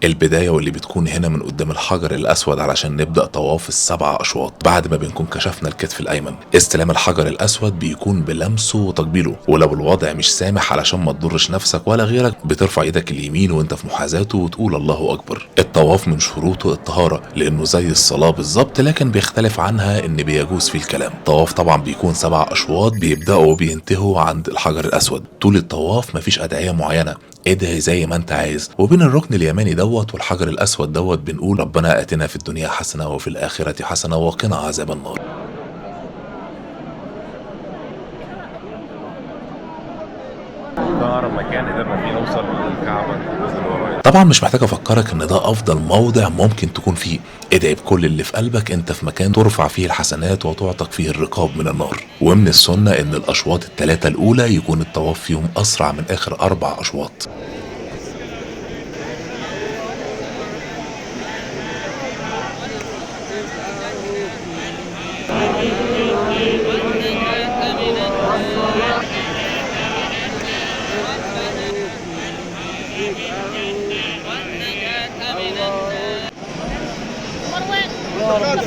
البداية واللي بتكون هنا من قدام الحجر الأسود علشان نبدأ طواف السبع أشواط بعد ما بنكون كشفنا الكتف الأيمن. استلام الحجر الأسود بيكون بلمسه وتقبيله، ولو الوضع مش سامح علشان ما تضرش نفسك ولا غيرك بترفع ايدك اليمين وانت في محاذاته وتقول الله أكبر. الطواف من شروطه الطهارة لأنه زي الصلاة بالظبط، لكن بيختلف عنها إن بيجوز فيه الكلام. الطواف طبعا بيكون 7 أشواط بيبدأوا وبينتهوا عند الحجر الأسود. طول الطواف مفيش أدعية معينة، ادعي زي ما انت عايز. وبين الركن اليماني والحجر الاسود بنقول ربنا اتنا في الدنيا حسنه وفي الاخره حسنه وقنا عذاب النار. ده أقرب مكان قدرنا فيه نوصل للكعبة الجزء اللي ورايا. طبعا مش محتاج افكرك ان ده افضل موضع ممكن تكون فيه. ادعي بكل اللي في قلبك، انت في مكان ترفع فيه الحسنات وتعتق فيه الرقاب من النار. ومن السنه ان الاشواط الثلاثه الاولى يكون الطواف فيهم اسرع من اخر 4 اشواط. مروان